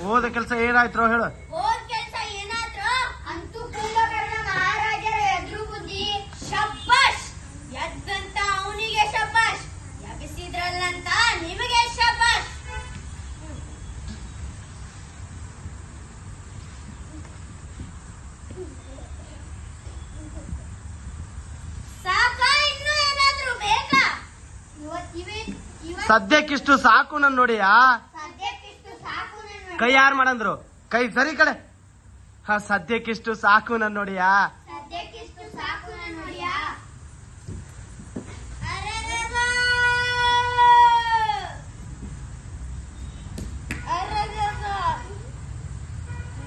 ಹೋದ ಕೆಲಸ ಏನಾಯ್ತು ಹೇಳು. ಹೋದ ಕೆಲಸ ಏನಾದ್ರು ಅಂತೂ ಕುಂಭಕರ್ಣ ಮಹಾರಾಜರ ಎದುರು ಬುದ್ಧಿ ಶಬ್ಬಾಷ್. ಎದ್ದಂತ ಅವನಿಗೆ ಶಬ್ಬಾಷ್, ಎಬ್ಬಿಸಿದ್ರಲ್ಲಂತ ನಿಮಗೆ ಶಬ್ಬಾಷ್. ಸಾಕಾ ಇನ್ನು ಏನಾದ್ರು ಬೇಕಾ? ಸದ್ಯಕ್ಕಿಷ್ಟು ಸಾಕು ನನ್ ನೋಡಿಯಾ. ಸದ್ಯಕ್ಕಿಷ್ಟು ಸಾಕು ನನ್ನ ಕೈ ಯಾರು ಮಾಡಂದ್ರು? ಕೈ ಸರಿ ಕಡೆ. ಹಾ, ಸದ್ಯಕ್ಕಿಷ್ಟು ಸಾಕು ನನ್ ನೋಡಿಯಾ. ಸದ್ಯಕ್ಕಿಷ್ಟು ಸಾಕು ನನ್ನ ನೋಡಿಯಾ.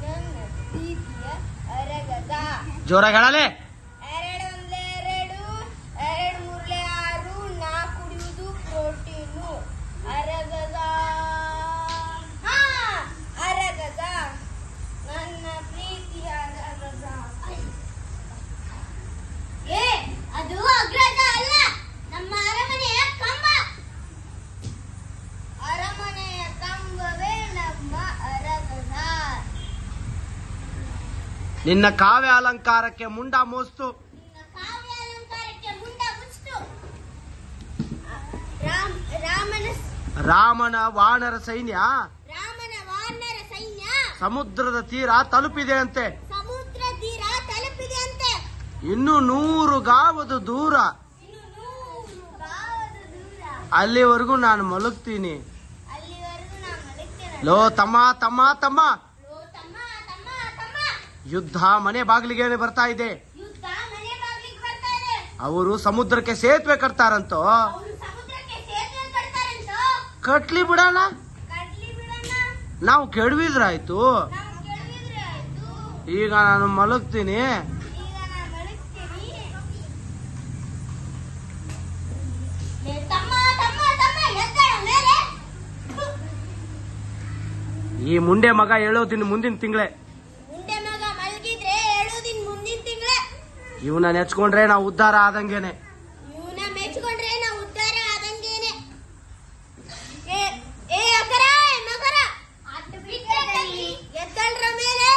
ನನ್ನ ಪ್ರೀತಿಯ ಅರಗದ. ಜೋರಾಗಿ ಹೇಳಲೆ. 2 1 2 2 3 6 ನಾ ಕುಡಿಯುವುದು ಪ್ರೋಟೀನು. ಅರಗದ, ಅರಗದ, ನನ್ನ ಪ್ರೀತಿಯ ಅರಗದ. ಅದು ಅಗ್ರಜ ಅಲ್ಲ, ನಮ್ಮ ಅರಮನೆಯ ಕಂಬ. ಅರಮನೆಯ ಕಂಬವೇ ನಮ್ಮ ಅರಗದ. ನಿನ್ನ ಕಾವ್ಯ ಅಲಂಕಾರಕ್ಕೆ ಮುಂಡ ಮೋಸ್ತು. ನಿನ್ನ ಕಾವ್ಯ ಅಲಂಕಾರಕ್ಕೆ ಮುಂಡ ಮುಚ್ಚಿತು. ರಾಮನ ವಾನರ ಸೈನ್ಯ ರಾಮನ ವಾನರ ಸೈನ್ಯ ಸಮುದ್ರದ ತೀರ ತಲುಪಿದೆ ಅಂತೆ. ಸಮುದ್ರ ತೀರ ತಲುಪಿದೆ ಅಂತೆ. ಇನ್ನು 100 ಗಾವದು ದೂರ. ಇನ್ನು 100 ಗಾವದ ದೂರ. ಅಲ್ಲಿವರೆಗೂ ನಾನು ಮಲಗ್ತೀನಿ. ಅಲ್ಲಿವರೆಗೂ ನಾನು ಮಲಗ್ತೇನೆ. ಲೋ ತಮ್ಮ ತಮ್ಮ ತಮ್ಮ, ಲೋ ತಮ್ಮ ತಮ್ಮ ತಮ್ಮ, ಯುದ್ಧ ಮನೆ ಬಾಗಿಲಿಗೆ ಬರ್ತಾ ಇದೆ. ಯುದ್ಧ ಮನೆ ಬಾಗಿಲಿಗೆ ಬರ್ತಾ ಇದೆ. ಅವರು ಸಮುದ್ರಕ್ಕೆ ಸೇತುವೆ ಕಟ್ತಾರಂತೋ. ಅವರು ಸಮುದ್ರಕ್ಕೆ ಸೇತುವೆ ಕಟ್ತಾರಂತ. ಕಟ್ಲಿ ಬಿಡೋಣ, ಕಡ್ಲಿ ಬಿಡೋಣ. ನಾವು ಕೆಡವಿದ್ರಾಯ್ತು. ನಾವು ಕೇಳಿದ್ರೆ ಆಯ್ತು. ಈಗ ನಾನು ಮಲಗ್ತೀನಿ. ಈಗ ನಾನು ಮಲಗ್ತೀನಿ. ಲೇ ತಮ್ಮ ತಮ್ಮ ತಮ್ಮ, ಎದ್ದೇಳ ಮೇಲೆ. ಈ ಮುಂಡೆ ಮಗ ಹೇಳೋದಿನ ಮುಂದಿನ ತಿಂಗಳೇ. ಮುಂದೆ ಮಗ ಮಲಗಿದ್ರೆ ಹೇಳೋದಿನ್ ಮುಂದಿನ ತಿಂಗಳೇ. ಇವನ್ನ ನೆಚ್ಕೊಂಡ್ರೆ ನಾವು ಉದ್ಧಾರ ಆದಂಗೆನೆ. ಇವನ ಮೆಚ್ಕೊಂಡ್ರೆ ನಾವು ಉದ್ಧಾರ ಆದಂಗೇನೆ. ಏ ಅಕರ ಮಕರ, ಅಟ್ಟು ಬಿಟ್ಟಲ್ಲಿ ಎದ್ದಳ್ರ ಮೇಲೆ.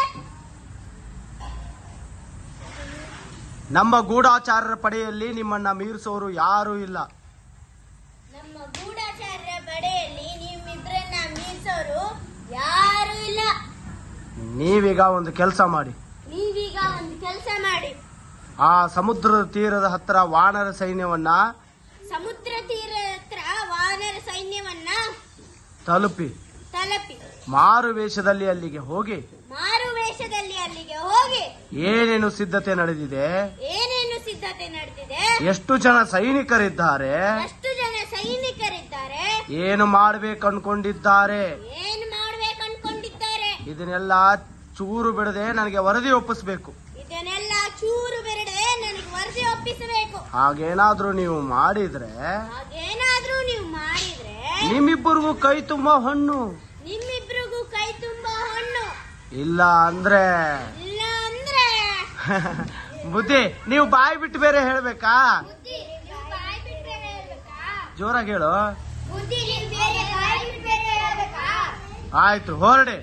ನಮ್ಮ ಗೂಢಾಚಾರರ ಪಡೆಯಲ್ಲಿ ನಿಮ್ಮನ್ನ ಮೀರಿಸೋರು ಯಾರೂ ಇಲ್ಲ. ನಮ್ಮ ಗೂಢಾಚಾರ್ಯ ಬಡೆಯಲ್ಲಿ ನಿಮ್ಮಿಬ್ಬರನ್ನ ಮೀರ್ಸೋರು ಯಾರು ಇಲ್ಲ. ನೀವೀಗ ಒಂದು ಕೆಲಸ ಮಾಡಿ. ನೀವೀಗ ಒಂದು ಕೆಲಸ ಮಾಡಿ. ಆ ಸಮುದ್ರದ ತೀರದ ಹತ್ರ ವಾನರ ಸೈನ್ಯವನ್ನ ಸಮುದ್ರ ತೀರ ಹತ್ರ ವಾನರ ಸೈನ್ಯವನ್ನ ತಲುಪಿ ಮಾರು ವೇಷದಲ್ಲಿ ಅಲ್ಲಿಗೆ ಹೋಗಿ ಮಾರು ವೇಷದಲ್ಲಿ ಅಲ್ಲಿಗೆ ಹೋಗಿ ಏನೇನು ಸಿದ್ಧತೆ ನಡೆದಿದೆ, ಏನೇನು ಸಿದ್ಧತೆ ನಡೆದಿದೆ, ಎಷ್ಟು ಜನ ಸೈನಿಕರಿದ್ದಾರೆ, ಎಷ್ಟು ಜನ ಸೈನಿಕರಿದ್ದಾರೆ, ಏನು ಮಾಡ್ಬೇಕು ಅನ್ಕೊಂಡಿದ್ದಾರೆ, ಏನು ಮಾಡ್ಬೇಕು ಅನ್ಕೊಂಡಿದ್ದಾರೆ, ಇದನ್ನೆಲ್ಲ ಚೂರು ಬಿಡದೆ ನನಗೆ ವರದಿ ಒಪ್ಪಿಸ್ಬೇಕು. ಇದನ್ನೆಲ್ಲ ಚೂರು ಬೆರಡೆ ನನಗೆ ವರದಿ ಒಪ್ಪಿಸಬೇಕು. ಹಾಗೇನಾದ್ರೂ ನೀವು ಮಾಡಿದ್ರೆ ಹಾಗೇನಾದ್ರೂ ನೀವು ಮಾಡಿದ್ರೆ ನಿಮ್ಮಿಬ್ಬರಿಗೂ ಕೈ ತುಂಬಾ ಹಣ್ಣು, ನಿಮ್ಮಿಬ್ರಿಗೂ ಕೈ ತುಂಬಾ ಹಣ್ಣು. ಇಲ್ಲ ಅಂದ್ರೆ ಬುದ್ಧಿ ನೀವು ಬಾಯಿ ಬಿಟ್ಟು ಬೇರೆ ಹೇಳ್ಬೇಕಾ? ಬುದ್ಧಿ ನೀವು ಬಾಯಿ ಬಿಟ್ಟು ಬೇರೆ ಹೇಳ್ಬೇಕಾ? ಜೋರಾಗಿ ಹೇಳು. ಬುದ್ಧಿ ನೀವು ಬೇರೆ ಬಾಯಿ ಬಿಟ್ಟು ಬೇರೆ ಹೇಳ್ಬೇಕಾ? ಆಯ್ತು, ಹೊರಡಿ.